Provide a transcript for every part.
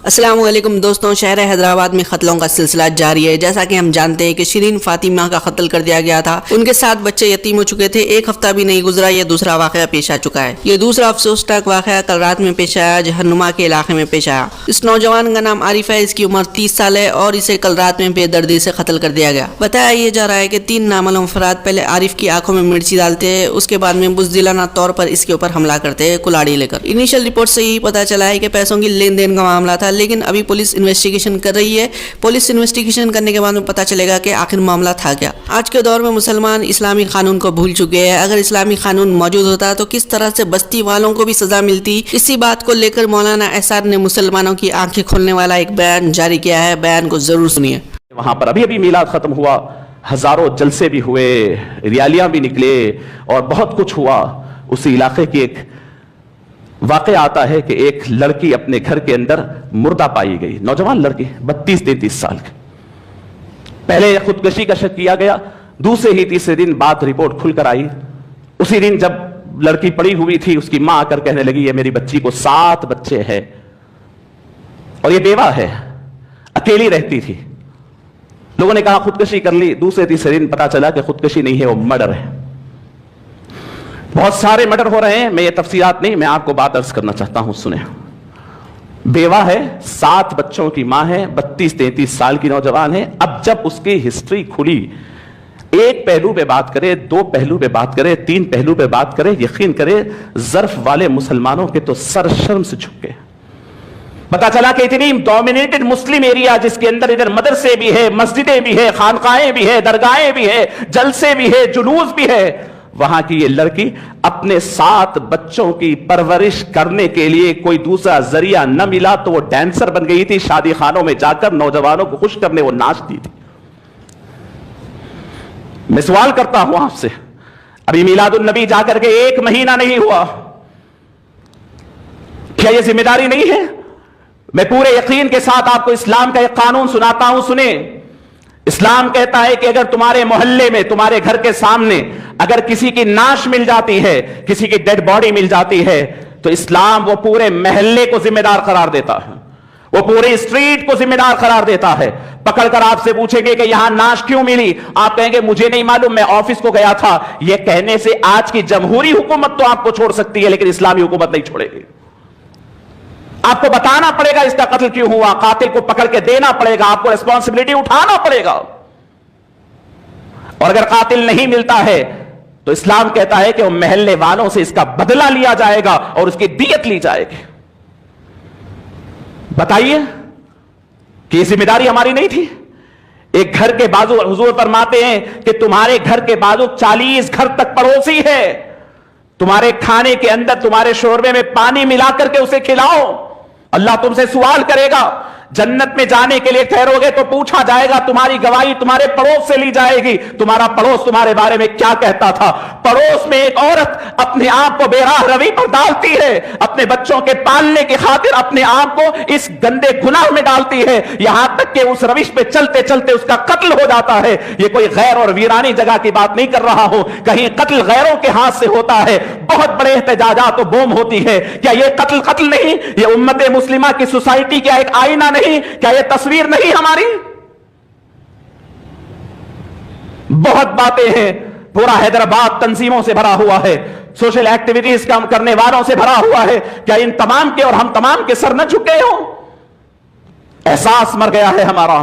السلام علیکم دوستوں، شہر حیدرآباد میں قتلوں کا سلسلہ جاری ہے۔ جیسا کہ ہم جانتے ہیں کہ شرین فاطمہ کا قتل کر دیا گیا تھا، ان کے 7 بچے یتیم ہو چکے تھے۔ ایک ہفتہ بھی نہیں گزرا یہ دوسرا واقعہ پیش آ چکا ہے۔ یہ دوسرا افسوسناک واقعہ کل رات میں پیش آیا، جہنما کے علاقے میں پیش آیا۔ اس نوجوان کا نام عارف ہے، اس کی عمر 30 سال ہے اور اسے کل رات میں بے دردی سے قتل کر دیا گیا۔ بتایا یہ جا رہا ہے کہ 3 نامعلوم افراد پہلے عارف کی آنکھوں میں مرچی ڈالتے ہیں، اس کے بعد میں بزدلانہ طور پر اس کے اوپر حملہ کرتے ہیں کلاڑی لے کر۔ انیشل رپورٹ سے یہی پتہ چلا ہے کہ پیسوں کی لین دین کا معاملہ تھا، لیکن ابھی پولیس انویسٹیگیشن کر رہی ہے۔ پولیس انویسٹیگیشن کرنے کے بعد میں پتہ چلے گا کہ آخر معاملہ تھا کیا۔ آج کے دور میں مسلمان اسلامی قانون کو بھول چکے ہیں۔ اگر اسلامی قانون موجود ہوتا تو کس طرح سے بستی والوں کو بھی سزا ملتی۔ اسی بات کو لے کر مولانا احسان نے مسلمانوں کی آنکھیں کھولنے والا ایک بیان جاری کیا ہے، بیان کو ضرور سنیے۔ وہاں پر ابھی میلاد ختم ہوا، ہزاروں جلسے بھی ہوئے، ریالیاں بھی نکلے اور بہت کچھ ہوا۔ اسی علاقے کی ایک واقعہ آتا ہے کہ ایک لڑکی اپنے گھر کے اندر مردہ پائی گئی، نوجوان لڑکی 32-33 سال کی۔ پہلے خودکشی کا شک کیا گیا، دوسرے ہی تیسرے دن بعد رپورٹ کھل کر آئی۔ اسی دن جب لڑکی پڑی ہوئی تھی، اس کی ماں آ کر کہنے لگی یہ میری بچی کو 7 بچے ہیں اور یہ بیوہ ہے، اکیلی رہتی تھی۔ لوگوں نے کہا خودکشی کر لی، دوسرے تیسرے دن پتا چلا کہ خودکشی نہیں ہے، وہ مرڈر ہے۔ بہت سارے مرڈر ہو رہے ہیں، میں یہ تفصیلات نہیں، میں آپ کو بات عرض کرنا چاہتا ہوں، سنیں۔ بیوہ ہے، 7 بچوں کی ماں ہے، 32-33 سال کی نوجوان ہے۔ اب جب اس کی ہسٹری کھلی، ایک پہلو پہ بات کرے، 2 پہلو پہ بات کرے، 3 پہلو پہ بات کرے، یقین کرے ظرف والے مسلمانوں کے تو سر شرم سے جھک گئے۔ پتا چلا کہ اتنی ڈومینیٹڈ مسلم ایریا، جس کے اندر ادھر مدرسے بھی ہے، مسجدیں بھی ہے، خانقاہیں بھی ہے، درگاہیں بھی ہے، جلسے بھی ہے، جلوس بھی ہے، وہاں کی یہ لڑکی اپنے 7 بچوں کی پرورش کرنے کے لیے کوئی دوسرا ذریعہ نہ ملا تو وہ ڈانسر بن گئی تھی۔ شادی خانوں میں جا کر نوجوانوں کو خوش کرنے وہ ناچتی تھی۔ میں سوال کرتا ہوں آپ سے، ابھی میلاد النبی جا کر کے 1 مہینہ نہیں ہوا، کیا یہ ذمہ داری نہیں ہے؟ میں پورے یقین کے ساتھ آپ کو اسلام کا ایک قانون سناتا ہوں، سنیں۔ اسلام کہتا ہے کہ اگر تمہارے محلے میں، تمہارے گھر کے سامنے اگر کسی کی ناش مل جاتی ہے، کسی کی ڈیڈ باڈی مل جاتی ہے، تو اسلام وہ پورے محلے کو ذمہ دار قرار دیتا ہے، وہ پورے اسٹریٹ کو ذمہ دار قرار دیتا ہے۔ پکڑ کر آپ سے پوچھیں گے کہ یہاں ناش کیوں ملی، آپ کہیں گے مجھے نہیں معلوم، میں آفس کو گیا تھا۔ یہ کہنے سے آج کی جمہوری حکومت تو آپ کو چھوڑ سکتی ہے، لیکن اسلامی حکومت نہیں چھوڑے گی۔ آپ کو بتانا پڑے گا اس کا قتل کیوں ہوا، قاتل کو پکڑ کے دینا پڑے گا، آپ کو ریسپانسبلٹی اٹھانا پڑے گا۔ اور اگر قاتل نہیں ملتا ہے تو اسلام کہتا ہے کہ وہ محلے والوں سے اس کا بدلہ لیا جائے گا اور اس کی دیت لی جائے گی۔ بتائیے کہ یہ ذمہ داری ہماری نہیں تھی؟ ایک گھر کے بازو، حضور فرماتے ہیں کہ تمہارے گھر کے بازو 40 گھر تک پڑوسی ہے، تمہارے کھانے کے اندر، تمہارے شوربے میں پانی ملا کر کے اسے کھلاؤ۔ اللہ تم سے سوال کرے گا، جنت میں جانے کے لیے ٹھہرو گے تو پوچھا جائے گا، تمہاری گواہی تمہارے پڑوس سے لی جائے گی، تمہارا پڑوس تمہارے بارے میں کیا کہتا تھا۔ پڑوس میں ایک عورت اپنے آپ کو بے راہ روی پر ڈالتی ہے، اپنے بچوں کے پالنے کی خاطر اپنے آپ کو اس گندے گناہ میں ڈالتی ہے، یہاں تک کہ اس روش پہ چلتے چلتے اس کا قتل ہو جاتا ہے۔ یہ کوئی غیر اور ویرانی جگہ کی بات نہیں کر رہا ہوں، کہیں قتل غیروں کے ہاتھ سے ہوتا ہے، بہت بڑے احتجاجات و بوم ہوتی ہے۔ کیا یہ قتل نہیں؟ یہ امت مسلمہ کی سوسائٹی کیا ایک آئینہ نہیں؟ کیا یہ تصویر نہیں ہماری؟ بہت باتیں ہیں، پورا حیدرآباد تنظیموں سے بھرا ہوا ہے، سوشل ایکٹیویٹیز کام کرنے والوں سے بھرا ہوا ہے۔ کیا ان تمام کے اور ہم تمام کے سر نہ جھکے ہوں؟ احساس مر گیا ہے ہمارا،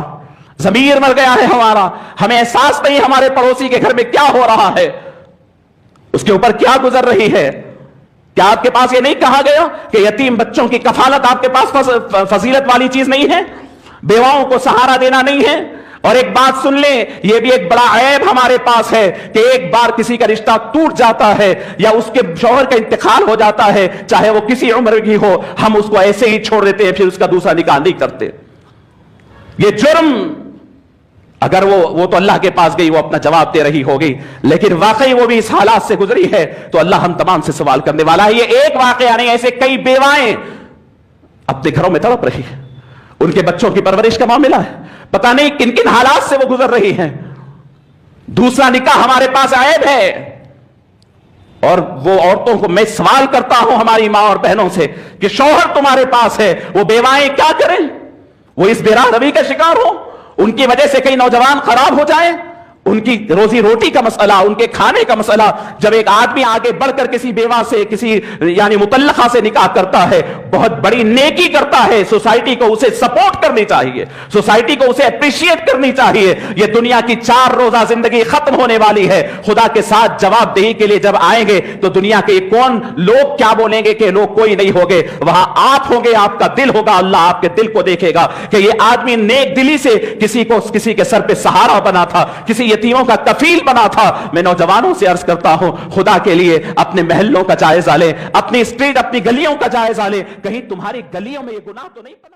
ضمیر مر گیا ہے ہمارا، ہمیں احساس نہیں ہمارے پڑوسی کے گھر میں کیا ہو رہا ہے، اس کے اوپر کیا گزر رہی ہے۔ کیا آپ کے پاس یہ نہیں کہا گیا کہ یتیم بچوں کی کفالت آپ کے پاس فضیلت والی چیز نہیں ہے، بیواؤں کو سہارا دینا نہیں ہے؟ اور ایک بات سن لیں، یہ بھی ایک بڑا عیب ہمارے پاس ہے کہ ایک بار کسی کا رشتہ ٹوٹ جاتا ہے یا اس کے شوہر کا انتقال ہو جاتا ہے، چاہے وہ کسی عمر کی ہو، ہم اس کو ایسے ہی چھوڑ دیتے ہیں، پھر اس کا دوسرا نکاح نہیں کرتے۔ یہ جرم، اگر وہ تو اللہ کے پاس گئی، وہ اپنا جواب دے رہی ہوگی، لیکن واقعی وہ بھی اس حالات سے گزری ہے تو اللہ ہم تمام سے سوال کرنے والا ہے۔ یہ ایک واقعہ نہیں، ایسے کئی بیوائیں اپنے گھروں میں تڑپ رہی ہیں، ان کے بچوں کی پرورش کا معاملہ ہے، پتہ نہیں کن کن حالات سے وہ گزر رہی ہیں۔ دوسرا نکاح ہمارے پاس عیب ہے، اور وہ عورتوں کو میں سوال کرتا ہوں ہماری ماں اور بہنوں سے کہ شوہر تمہارے پاس ہے، وہ بیوائیں کیا کریں؟ وہ اس بے راہ روی کا شکار ہو، ان کی وجہ سے کئی نوجوان خراب ہو جائیں، ان کی روزی روٹی کا مسئلہ، ان کے کھانے کا مسئلہ. جب ایک آدمی آگے بڑھ کر کسی بیوہ سے، کسی یعنی مطلقہ سے نکاح کرتا ہے، بہت بڑی نیکی کرتا ہے. سوسائٹی کو اسے سپورٹ کرنی چاہیے، سوسائٹی کو اسے اپریشیٹ کرنی چاہیے. یہ دنیا کی 4 روزہ زندگی ختم ہونے والی ہے. خدا کے ساتھ جواب دہی کے لیے جب آئیں گے تو دنیا کے کون لوگ کیا بولیں گے کہ لوگ کوئی نہیں ہوگے، وہاں آپ ہوں گے، آپ کا دل ہوگا. اللہ آپ کے دل کو دیکھے گا کہ یہ آدمی نیک دلی سے کسی کے سر پہ سہارا بنا تھا، کسی یتیموں کا کفیل بنا تھا. میں نوجوانوں سے عرض کرتا ہوں، خدا کے لیے اپنے محلوں کا جائزہ لیں، اپنی اسٹریٹ، اپنی گلیوں کا جائزہ لیں. کہیں تمہاری گلیوں میں یہ گناہ تو نہیں پنپ